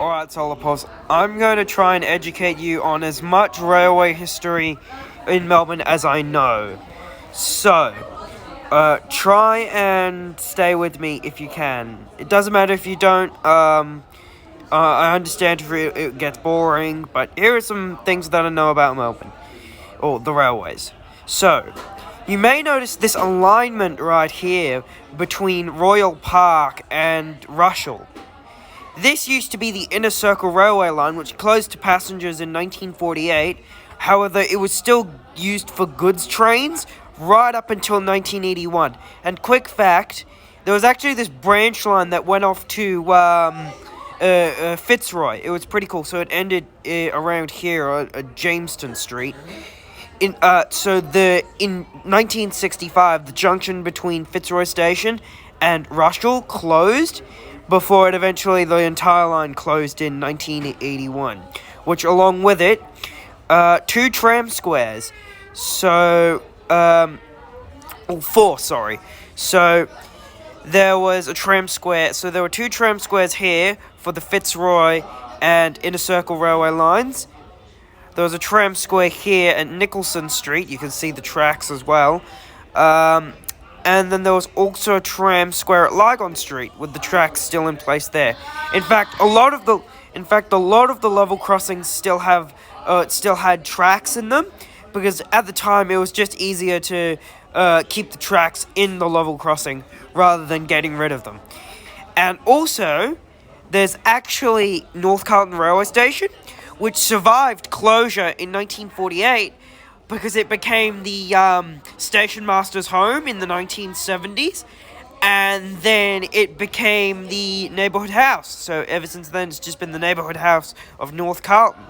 Alright, Solarpulse, I'm going to try and educate you on as much railway history in Melbourne as I know. So, try and stay with me if you can. It doesn't matter if you don't. I understand if it gets boring, but here are some things that I know about Melbourne, or the railways. So, you may notice this alignment right here between Royal Park and Russell. This used to be the Inner Circle Railway line, which closed to passengers in 1948. However, it was still used for goods trains right up until 1981. And quick fact, there was actually this branch line that went off to Fitzroy. It was pretty cool. So it ended around here at Jamestown Street. In 1965, the junction between Fitzroy Station and Russell closed, before it eventually, the entire line closed in 1981, which along with it, 2 tram squares, four, sorry. So, there was a tram square, so there were 2 tram squares here for the Fitzroy and Inner Circle Railway lines. There was a tram square here at Nicholson Street, you can see the tracks as well. And then there was also a tram square at Lygon Street, with the tracks still in place there. In fact, a lot of the level crossings still had tracks in them, because at the time it was just easier to keep the tracks in the level crossing rather than getting rid of them. And also, there's actually North Carlton Railway Station, which survived closure in 1948. Because it became the station master's home in the 1970s, and then it became the neighbourhood house. So ever since then, it's just been the neighbourhood house of North Carlton.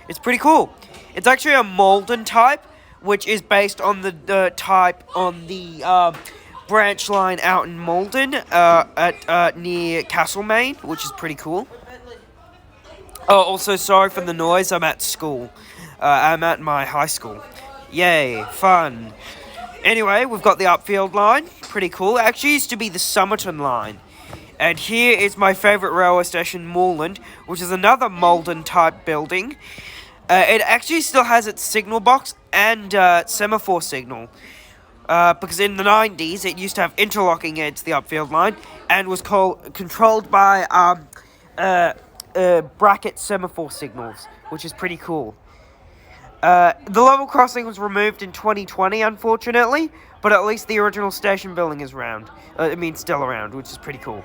It's pretty cool. It's actually a Malden type, which is based on the type on the branch line out in Malden at near Castlemaine, which is pretty cool. Oh, also sorry for the noise. I'm at school. I'm at my high school. Yay, fun. Anyway, we've got the Upfield line. Pretty cool. It actually used to be the Somerton line. And here is my favourite railway station, Moreland, which is another Malden-type building. It actually still has its signal box and semaphore signal. Because in the 90s, it used to have interlocking gates, the Upfield line, and was controlled by bracket semaphore signals, which is pretty cool. The level crossing was removed in 2020, unfortunately, but at least the original station building is still around, which is pretty cool.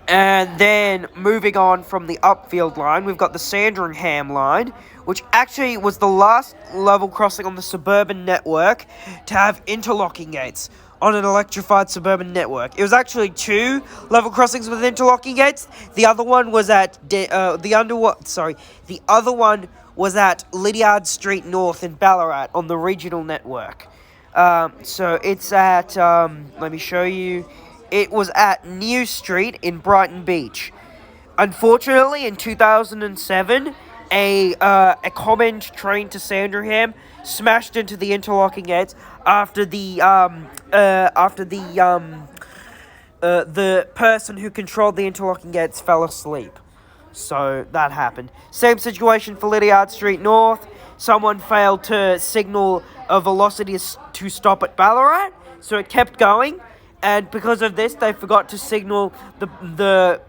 And then, moving on from the Upfield line, we've got the Sandringham line, which actually was the last level crossing on the suburban network to have interlocking gates on an electrified suburban network. It was actually 2 level crossings with interlocking gates. The other one was at the other one was at Lydiard Street North in Ballarat on the regional network. So it's at, let me show you, it was at New Street in Brighton Beach. Unfortunately, in 2007, a comment train to Sandringham smashed into the interlocking gates after the person who controlled the interlocking gates fell asleep. So, that happened. Same situation for Lydiard Street North. Someone failed to signal a velocity to stop at Ballarat, so it kept going. And because of this, they forgot to signal the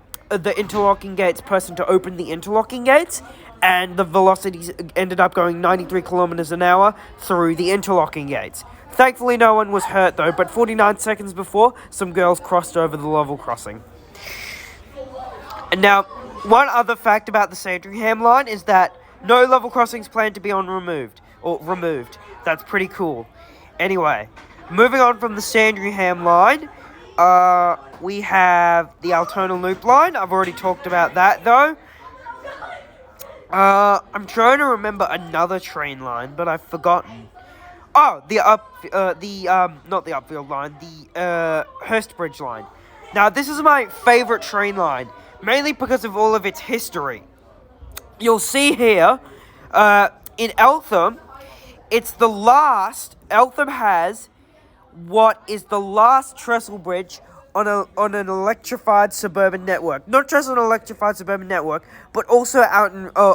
interlocking gates person to open the interlocking gates. And the velocities ended up going 93 kilometers an hour through the interlocking gates. Thankfully, no one was hurt, though. But 49 seconds before, some girls crossed over the level crossing. And now, one other fact about the Sandringham line is that no level crossings planned to be removed. That's pretty cool. Anyway, moving on from the Sandringham line, we have the Altona Loop line. I've already talked about that, though. I'm trying to remember another train line, but I've forgotten. Oh, not the Upfield line, the Hurstbridge line. Now, this is my favourite train line, mainly because of all of its history. You'll see here, in Eltham, Eltham has what is the last trestle bridge on an electrified suburban network. Not just an electrified suburban network, but also out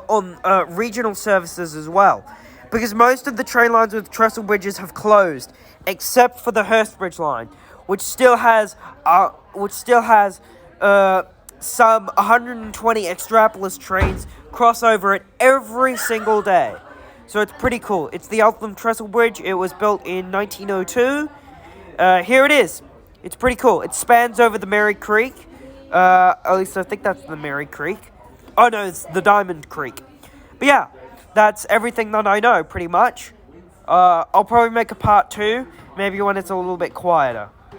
on regional services as well. Because most of the train lines with trestle bridges have closed, except for the Hurstbridge line, which still has some 120 Extrapolis trains cross over it every single day. So it's pretty cool. It's the Eltham Trestle Bridge. It was built in 1902. Here it is. It's pretty cool. It spans over the Mary Creek. At least I think that's the Mary Creek. Oh no, it's the Diamond Creek. But yeah, that's everything that I know, pretty much. I'll probably make a part 2, maybe when it's a little bit quieter.